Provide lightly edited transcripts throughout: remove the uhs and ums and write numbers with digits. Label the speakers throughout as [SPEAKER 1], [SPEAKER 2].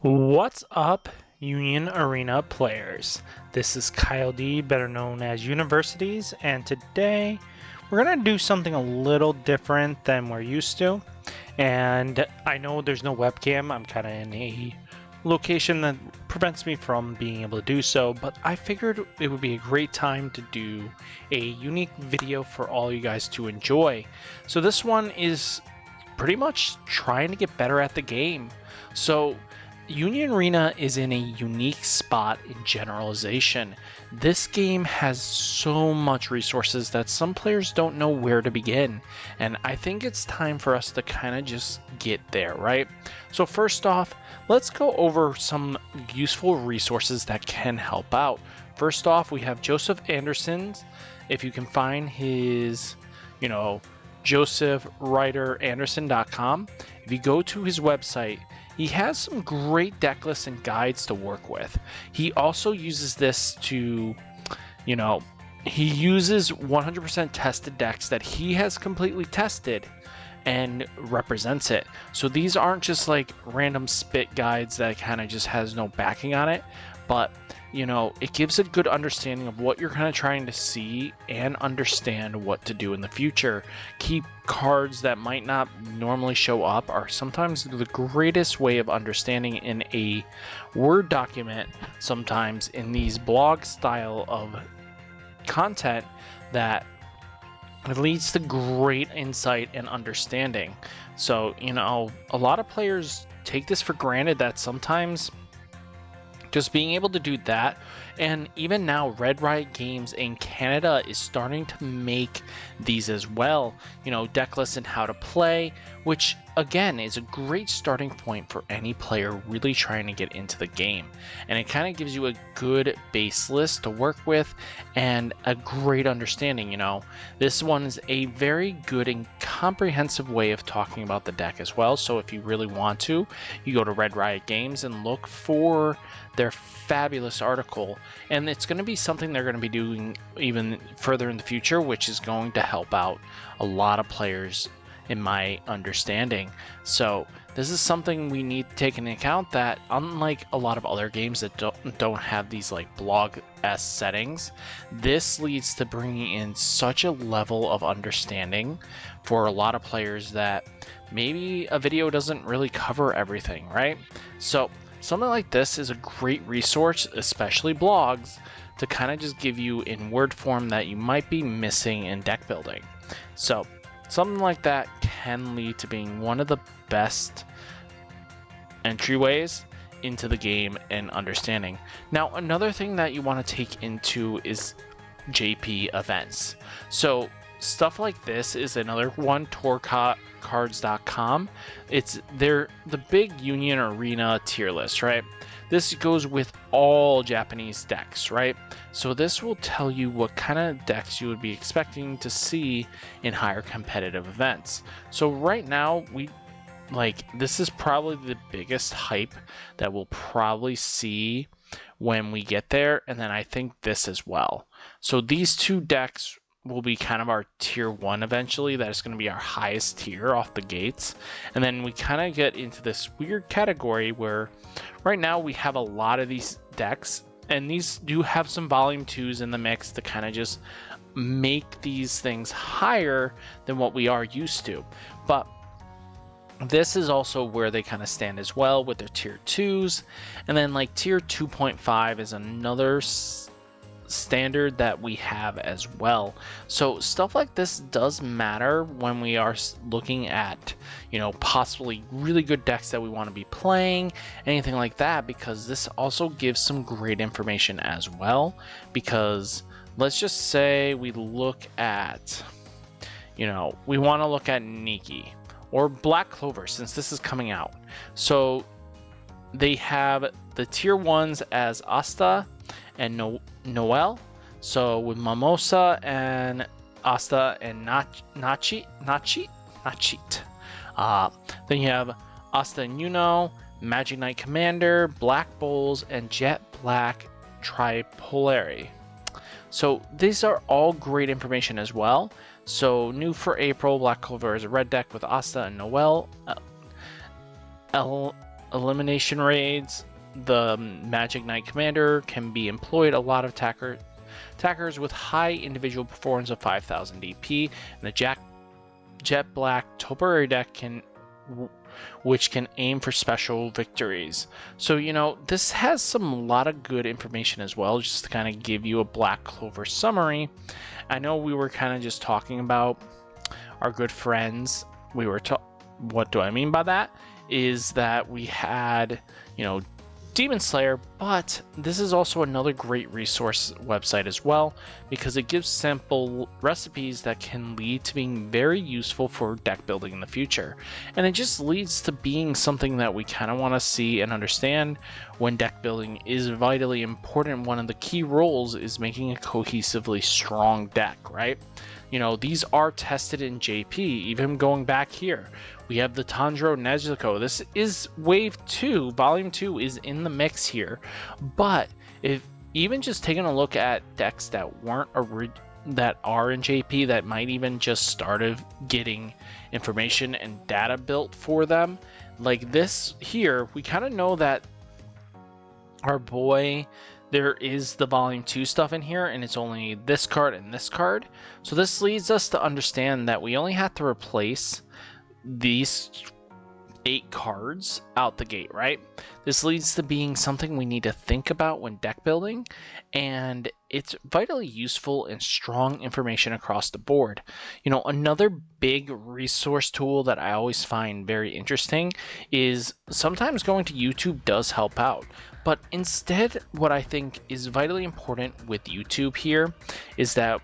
[SPEAKER 1] What's up, Union Arena players? This is Kyle D, better known as Universities, and today we're going to do something a little different than we're used to. And I know there's no webcam, I'm kind of in a location that prevents me from being able to do so, but I figured it would be a great time to do a unique video for all you guys to enjoy. So this one is pretty much trying to get better at the game. So Union Arena is in a unique spot in generalization. This game has so much resources that some players don't know where to begin, and I think it's time for us to kind of just get there, right? So first off, let's go over some useful resources that can help out. First off, we have Joseph Anderson's. If you can find his, josephwriteranderson.com. If you go to his website, he has some great deck lists and guides to work with. He also uses this to, he uses 100% tested decks that he has completely tested and represents it. So these aren't just like random spit guides that kind of just has no backing on it, but it gives a good understanding of what you're kind of trying to see and understand what to do in the future. Keep cards that might not normally show up are sometimes the greatest way of understanding in a Word document, sometimes in these blog style of content, that it leads to great insight and understanding. So, a lot of players take this for granted that sometimes just being able to do that, and even now Red Riot Games in Canada is starting to make these as well, deck lists and how to play, which again is a great starting point for any player really trying to get into the game. And it kind of gives you a good base list to work with and a great understanding. This one is a very good and comprehensive way of talking about the deck as well. So if you really want to, you go to Red Riot Games and look for their fabulous article, and it's going to be something they're going to be doing even further in the future, which is going to help out a lot of players in my understanding. So this is something we need to take into account, that unlike a lot of other games that don't have these like blog-esque settings, this leads to bringing in such a level of understanding for a lot of players that maybe a video doesn't really cover everything, right? So something like this is a great resource, especially blogs, to kind of just give you in word form that you might be missing in deck building. So something like that can lead to being one of the best entryways into the game and understanding. Now, another thing that you want to take into is JP events. So stuff like this is another one, tourcards.com. They're the big Union Arena tier list, right? This goes with all Japanese decks, right? So this will tell you what kind of decks you would be expecting to see in higher competitive events. So right now, this is probably the biggest hype that we'll probably see when we get there, and then I think this as well. So these two decks will be kind of our tier 1 eventually. That is going to be our highest tier off the gates, and then we kind of get into this weird category where right now we have a lot of these decks, and these do have some volume 2s in the mix to kind of just make these things higher than what we are used to. But this is also where they kind of stand as well with their tier 2s, and then like tier 2.5 is another standard that we have as well. So stuff like this does matter when we are looking at possibly really good decks that we want to be playing, anything like that, because this also gives some great information as well. Because let's just say we look at we want to look at Nikki or Black Clover, since this is coming out. So they have the tier 1s as Asta and Noel. So with Mimosa and Asta and Nachit. Then you have Asta and Magic Knight Commander, Black Bulls, and Jet Black Tripolary. So these are all great information as well. So new for April, Black Clover is a red deck with Asta and Noel, elimination raids, the Magic Knight Commander can be employed. A lot of attackers with high individual performance of 5,000 DP, and the Jet Black Topiary deck which can aim for special victories. So, you know, this has a lot of good information as well, just to kind of give you a Black Clover summary. I know we were kind of just talking about our good friends. What do I mean by that? Is that we had, you know, Demon Slayer, but this is also another great resource website as well, because it gives simple recipes that can lead to being very useful for deck building in the future. And it just leads to being something that we kind of want to see and understand when deck building is vitally important. One of the key roles is making a cohesively strong deck, right? You know, these are tested in JP, even going back here. We have the Tanjiro Nezuko. This is Wave 2, Volume 2 is in the mix here. But if even just taking a look at decks that that are in JP, that might even just started getting information and data built for them, like this here, we kind of know that our boy, there is the Volume 2 stuff in here, and it's only this card and this card. So this leads us to understand that we only have to replace these 8 cards out the gate, right? This leads to being something we need to think about when deck building, and it's vitally useful and strong information across the board. You know, another big resource tool that I always find very interesting is sometimes going to YouTube does help out. But instead, what I think is vitally important with YouTube here is that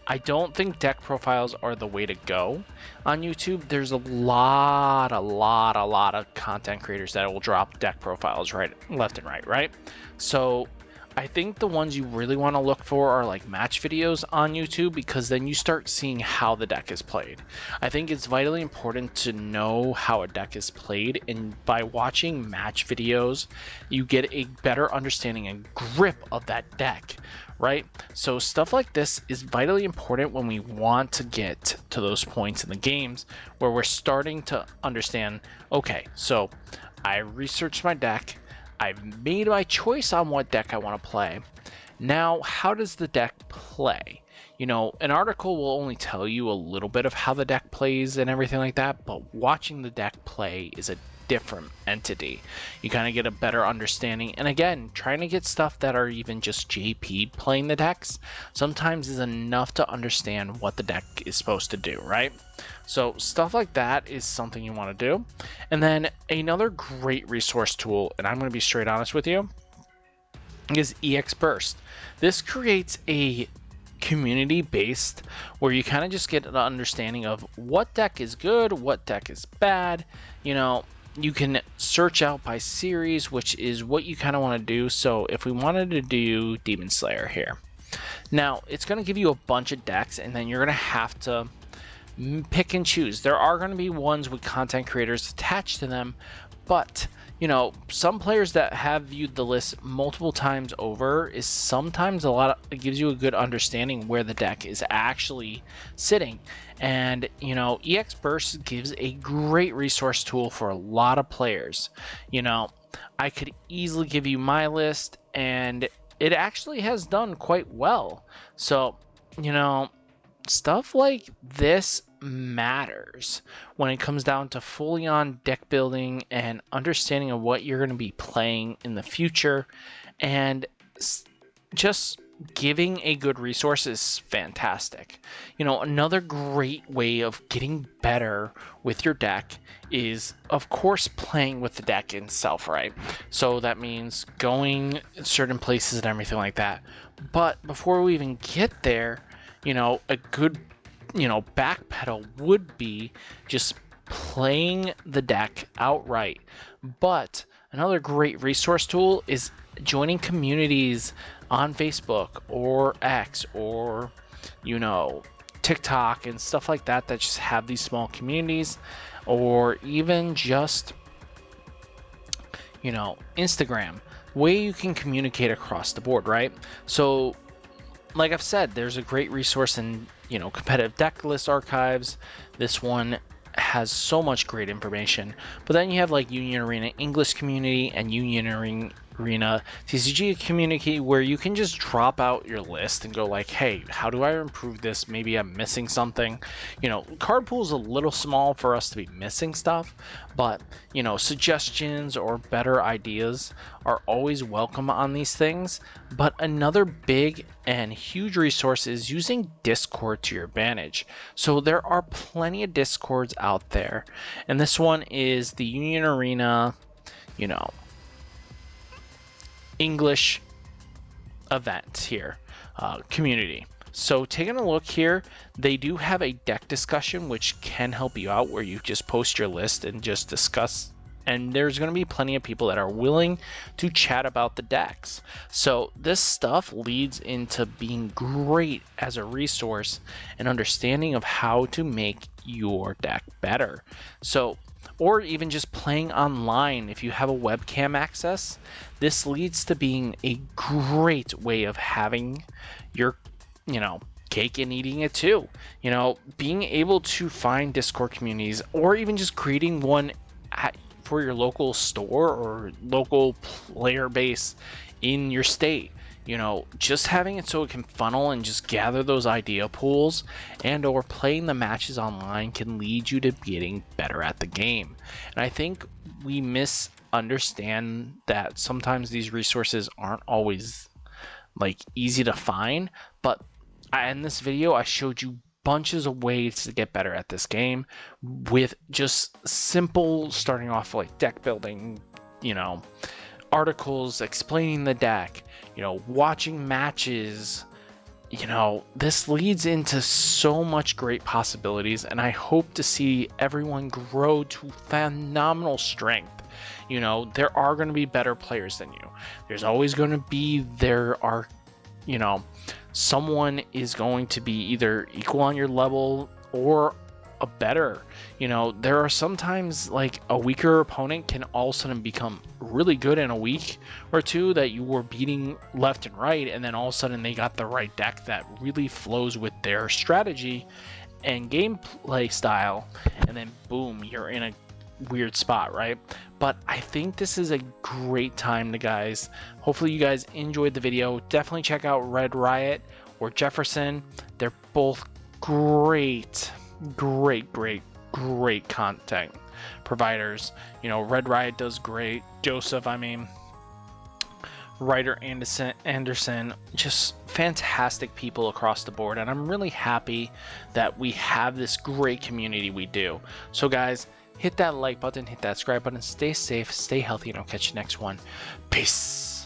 [SPEAKER 1] I don't think deck profiles are the way to go on YouTube. There's a lot of content creators that will drop deck profiles left and right? So I think the ones you really want to look for are like match videos on YouTube, because then you start seeing how the deck is played. I think it's vitally important to know how a deck is played, and by watching match videos, you get a better understanding and grip of that deck, right? So stuff like this is vitally important when we want to get to those points in the games where we're starting to understand, okay, so I researched my deck, I've made my choice on what deck I want to play. Now, how does the deck play? You know, an article will only tell you a little bit of how the deck plays and everything like that, but watching the deck play is a different entity. You kind of get a better understanding, and again, trying to get stuff that are even just JP playing the decks sometimes is enough to understand what the deck is supposed to do, right? So stuff like that is something you want to do. And then another great resource tool, and I'm going to be straight honest with you, is EX Burst. This creates a community based where you kind of just get an understanding of what deck is good, what deck is bad. You know, you can search out by series, which is what you kind of want to do. So if we wanted to do Demon Slayer here, now it's going to give you a bunch of decks, and then you're going to have to pick and choose. There are going to be ones with content creators attached to them, but you know, some players that have viewed the list multiple times over is sometimes it gives you a good understanding where the deck is actually sitting. And you know, EX Burst gives a great resource tool for a lot of players. You know, I could easily give you my list, and it actually has done quite well. So, you know, stuff like this matters when it comes down to fully on deck building and understanding of what you're going to be playing in the future, and just giving a good resource is fantastic. You know, another great way of getting better with your deck is, of course, playing with the deck itself, right? So that means going certain places and everything like that. But before we even get there, you know, a good, you know, backpedal would be just playing the deck outright. But another great resource tool is joining communities on Facebook or X or, you know, TikTok and stuff like that that just have these small communities, or even just, you know, Instagram, way you can communicate across the board, right? So like I've said, there's a great resource in, you know, competitive deck list archives. This one has so much great information. But then you have like Union Arena English community and Union Arena TCG community, where you can just drop out your list and go like, hey, how do I improve this? Maybe I'm missing something. You know, card pool is a little small for us to be missing stuff, but you know, suggestions or better ideas are always welcome on these things. But another big and huge resource is using Discord to your advantage. So there are plenty of Discords out there, and this one is the Union Arena, you know, English event here, community. So taking a look here, they do have a deck discussion which can help you out, where you just post your list and just discuss, and there's going to be plenty of people that are willing to chat about the decks. So this stuff leads into being great as a resource and understanding of how to make your deck better. So, or even just playing online if you have a webcam access, this leads to being a great way of having your, you know, cake and eating it too. You know, being able to find Discord communities, or even just creating one for your local store or local player base in your state. You know, just having it so it can funnel and just gather those idea pools, and or playing the matches online can lead you to getting better at the game. And I think we misunderstand that sometimes these resources aren't always like easy to find, but in this video I showed you bunches of ways to get better at this game with just simple starting off like deck building, you know, articles explaining the deck, you know, watching matches. You know, this leads into so much great possibilities, and I hope to see everyone grow to phenomenal strength. You know, there are going to be better players than you. There's always going to be, you know, someone is going to be either equal on your level or a better. You know, there are sometimes like a weaker opponent can all of a sudden become really good in a week or two that you were beating left and right, and then all of a sudden they got the right deck that really flows with their strategy and gameplay style, and then boom, you're in a weird spot, right? But I think this is a great time to guys. Hopefully you guys enjoyed the video. Definitely check out Red Riot or Jefferson. They're both great content providers. You know, Red Riot does great. Joseph, I mean, Ryder Anderson, just fantastic people across the board, and I'm really happy that we have this great community we do. So guys, hit that like button, hit that subscribe button, stay safe, stay healthy, and I'll catch you next one. Peace.